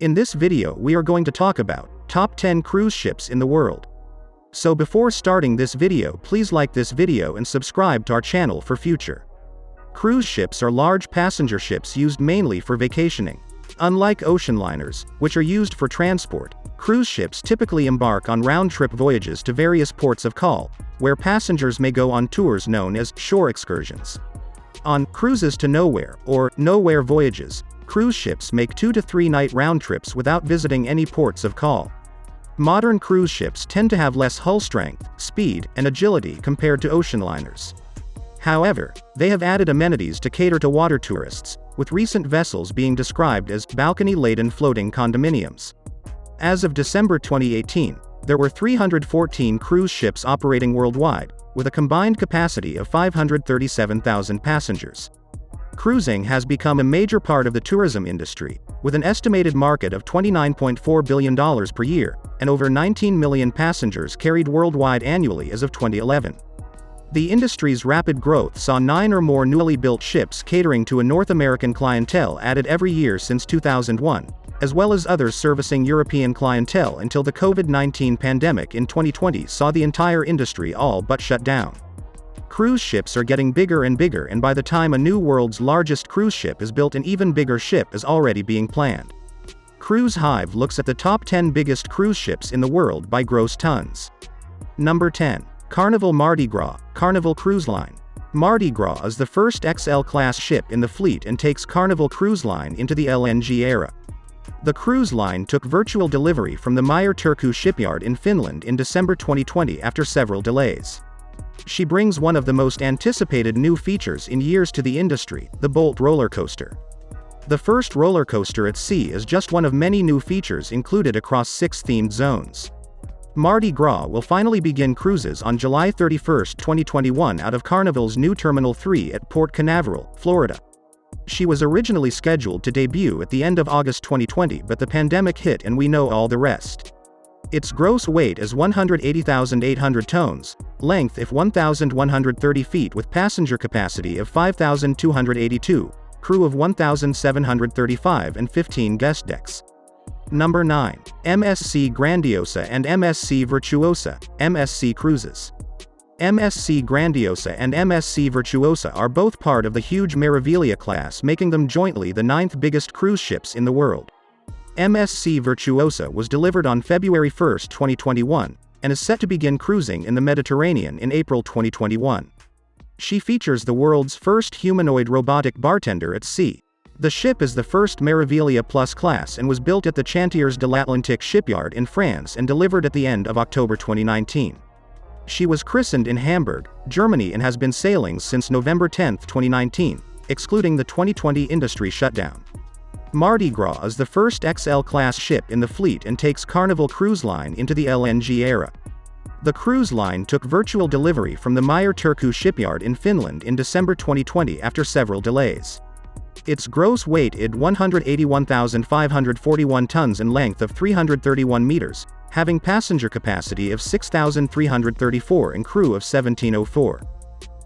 In this video we are going to talk about top 10 cruise ships in the world. So before starting this video, please like this video and subscribe to our channel for future. Cruise ships are large passenger ships used mainly for vacationing. Unlike ocean liners, which are used for transport, cruise ships typically embark on round-trip voyages to various ports of call, where passengers may go on tours known as shore excursions. On cruises to nowhere, or nowhere voyages, cruise ships make 2 to 3 night round trips without visiting any ports of call. Modern cruise ships tend to have less hull strength, speed, and agility compared to ocean liners. However, they have added amenities to cater to water tourists, with recent vessels being described as balcony-laden floating condominiums. As of December 2018, there were 314 cruise ships operating worldwide, with a combined capacity of 537,000 passengers. Cruising has become a major part of the tourism industry, with an estimated market of $29.4 billion per year, and over 19 million passengers carried worldwide annually as of 2011. The industry's rapid growth saw 9 or more newly built ships catering to a North American clientele added every year since 2001, as well as others servicing European clientele until the COVID-19 pandemic in 2020 saw the entire industry all but shut down. Cruise ships are getting bigger and bigger, and by the time a new world's largest cruise ship is built, an even bigger ship is already being planned. Cruise Hive looks at the top 10 biggest cruise ships in the world by gross tons. Number 10. Carnival Mardi Gras, Carnival Cruise Line. Mardi Gras is the first XL-class ship in the fleet and takes Carnival Cruise Line into the LNG era. The cruise line took virtual delivery from the Meyer Turku shipyard in Finland in December 2020 after several delays. She brings one of the most anticipated new features in years to the industry, the Bolt roller coaster. The first roller coaster at sea is just one of many new features included across 6 themed zones. Mardi Gras will finally begin cruises on July 31, 2021 out of Carnival's new Terminal 3 at Port Canaveral, Florida. She was originally scheduled to debut at the end of August 2020, but the pandemic hit and we know all the rest. Its gross weight is 180,800 tons, length if 1,130 feet with passenger capacity of 5,282, crew of 1,735 and 15 guest decks. Number 9. MSC Grandiosa and MSC Virtuosa, MSC Cruises. MSC Grandiosa and MSC Virtuosa are both part of the huge Meraviglia class, making them jointly the 9th biggest cruise ships in the world. MSC Virtuosa was delivered on February 1, 2021, and is set to begin cruising in the Mediterranean in April 2021. She features the world's first humanoid robotic bartender at sea. The ship is the first Meraviglia Plus class and was built at the Chantiers de l'Atlantique shipyard in France and delivered at the end of October 2019. She was christened in Hamburg, Germany and has been sailing since November 10, 2019, excluding the 2020 industry shutdown. Mardi Gras is the first XL-class ship in the fleet and takes Carnival Cruise Line into the LNG era. The cruise line took virtual delivery from the Meyer Turku shipyard in Finland in December 2020 after several delays. Its gross weight is 181,541 tons and length of 331 meters, having passenger capacity of 6,334 and crew of 1,704.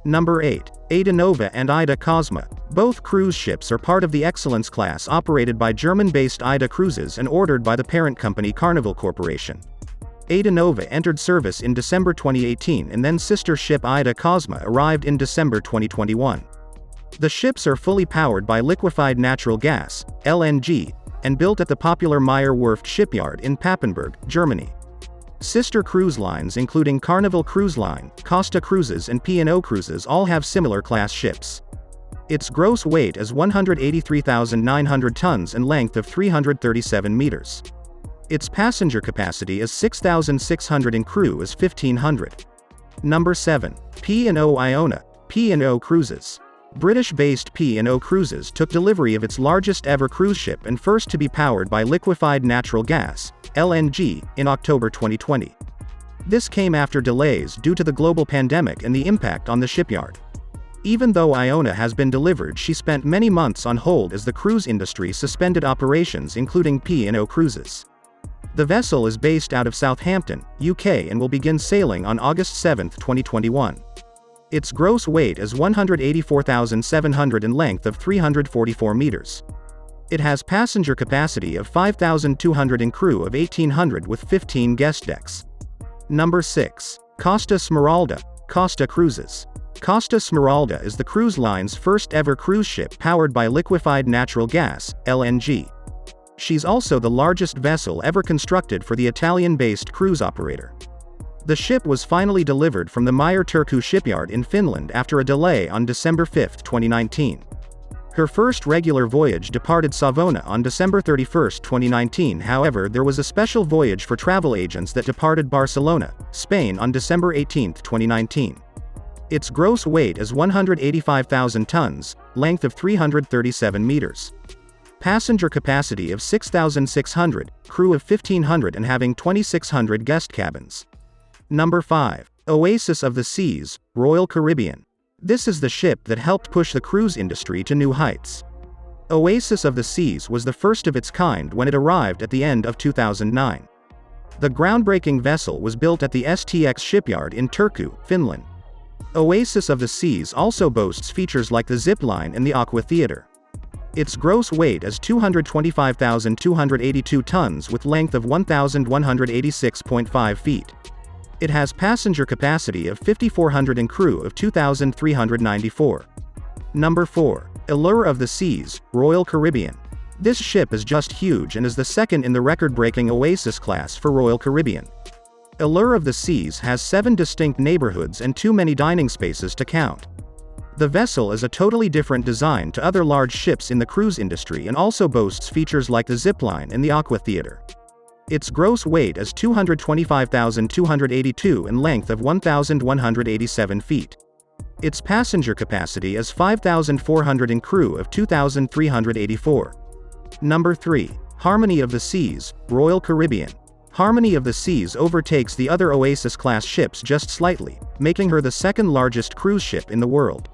Number 8. Ada Nova and Ida Cosma. Both cruise ships are part of the Excellence class operated by German-based Ida Cruises and ordered by the parent company Carnival Corporation. Ada Nova entered service in December 2018 and then sister ship Ida Cosma arrived in December 2021. The ships are fully powered by liquefied natural gas, LNG, and built at the popular Meyer Werft shipyard in Papenburg, Germany. Sister cruise lines including Carnival Cruise Line, Costa Cruises and P&O Cruises all have similar class ships. Its gross weight is 183,900 tons and length of 337 meters. Its passenger capacity is 6,600 and crew is 1,500. Number 7. P&O Iona, P&O Cruises. British-based P&O Cruises took delivery of its largest ever cruise ship and first to be powered by liquefied natural gas, LNG, in October 2020. This came after delays due to the global pandemic and the impact on the shipyard. Even though Iona has been delivered, she spent many months on hold as the cruise industry suspended operations including P&O Cruises. The vessel is based out of Southampton, UK and will begin sailing on August 7, 2021. Its gross weight is 184,700 and length of 344 meters. It has passenger capacity of 5,200 and crew of 1,800 with 15 guest decks. Number 6. Costa Smeralda, Costa Cruises. Costa Smeralda is the cruise line's first ever cruise ship powered by liquefied natural gas, LNG. She's also the largest vessel ever constructed for the Italian-based cruise operator. The ship was finally delivered from the Meyer Turku shipyard in Finland after a delay on December 5, 2019. Her first regular voyage departed Savona on December 31, 2019. However, there was a special voyage for travel agents that departed Barcelona, Spain on December 18, 2019. Its gross weight is 185,000 tons, length of 337 meters. Passenger capacity of 6,600, crew of 1,500 and having 2,600 guest cabins. Number 5. Oasis of the Seas, Royal Caribbean. This is the ship that helped push the cruise industry to new heights. Oasis of the Seas was the first of its kind when it arrived at the end of 2009. The groundbreaking vessel was built at the STX shipyard in Turku, Finland. Oasis of the Seas also boasts features like the zip line and the Aqua Theater. Its gross weight is 225,282 tons with length of 1,186.5 feet. It has passenger capacity of 5,400 and crew of 2,394. Number 4. Allure of the Seas, Royal Caribbean. This ship is just huge and is the second in the record-breaking Oasis class for Royal Caribbean. Allure of the Seas has 7 distinct neighborhoods and too many dining spaces to count. The vessel is a totally different design to other large ships in the cruise industry and also boasts features like the zipline and the Aqua Theater. Its gross weight is 225,282 and length of 1,187 feet. Its passenger capacity is 5,400 and crew of 2,384. Number 3. Harmony of the Seas, Royal Caribbean. Harmony of the Seas overtakes the other Oasis-class ships just slightly, making her the second largest cruise ship in the world.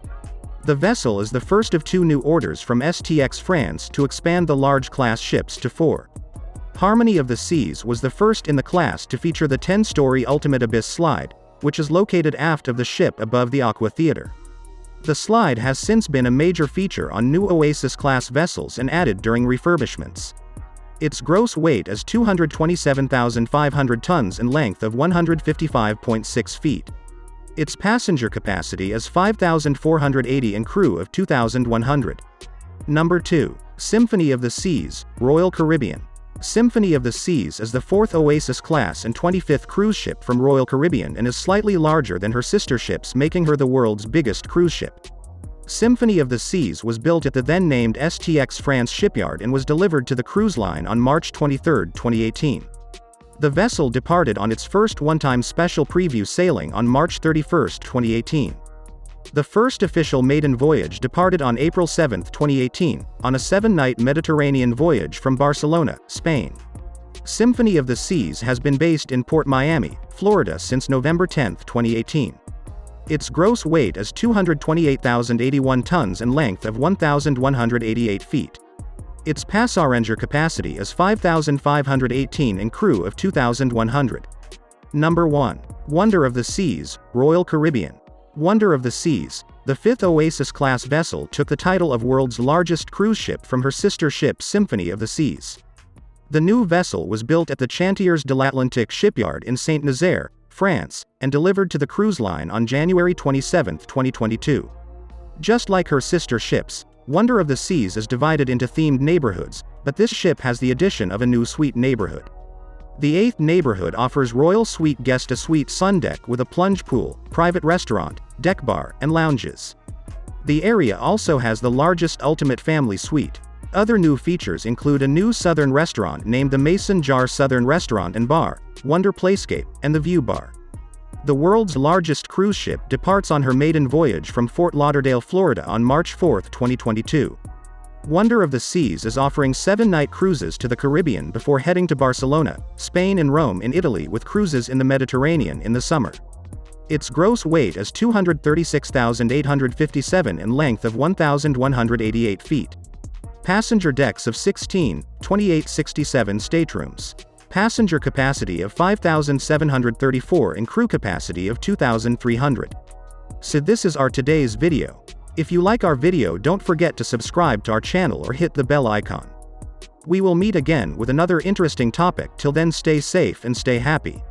The vessel is the first of 2 new orders from STX France to expand the large-class ships to 4. Harmony of the Seas was the first in the class to feature the 10-story Ultimate Abyss slide, which is located aft of the ship above the Aqua Theater. The slide has since been a major feature on new Oasis-class vessels and added during refurbishments. Its gross weight is 227,500 tons and length of 155.6 feet. Its passenger capacity is 5,480 and crew of 2,100. Number 2. Symphony of the Seas, Royal Caribbean. Symphony of the Seas is the 4th Oasis class and 25th cruise ship from Royal Caribbean and is slightly larger than her sister ships, making her the world's biggest cruise ship. Symphony of the Seas was built at the then-named STX France shipyard and was delivered to the cruise line on March 23, 2018. The vessel departed on its first one-time special preview sailing on March 31, 2018. The first official maiden voyage departed on April 7, 2018, on a 7-night Mediterranean voyage from Barcelona, Spain. Symphony of the Seas has been based in Port Miami, Florida since November 10, 2018. Its gross weight is 228,081 tons and length of 1,188 feet. Its passenger capacity is 5,518 and crew of 2,100. Number 1. Wonder of the Seas, Royal Caribbean. Wonder of the Seas, the 5th Oasis-class vessel, took the title of world's largest cruise ship from her sister ship Symphony of the Seas. The new vessel was built at the Chantiers de l'Atlantique shipyard in Saint-Nazaire, France, and delivered to the cruise line on January 27, 2022. Just like her sister ships, Wonder of the Seas is divided into themed neighborhoods, but this ship has the addition of a new suite neighborhood. The 8th neighborhood offers Royal Suite Guest a Suite sun deck with a plunge pool, private restaurant, deck bar, and lounges. The area also has the largest Ultimate Family Suite. Other new features include a new southern restaurant named the Mason Jar Southern Restaurant and Bar, Wonder Playscape, and the View Bar. The world's largest cruise ship departs on her maiden voyage from Fort Lauderdale, Florida on March 4, 2022. Wonder of the Seas is offering 7-night cruises to the Caribbean before heading to Barcelona, Spain and Rome in Italy with cruises in the Mediterranean in the summer. Its gross weight is 236,857 and length of 1,188 feet. Passenger decks of 16, 2867 staterooms. Passenger capacity of 5,734 and crew capacity of 2,300. So this is our today's video. If you like our video, don't forget to subscribe to our channel or hit the bell icon. We will meet again with another interesting topic. Till then, stay safe and stay happy.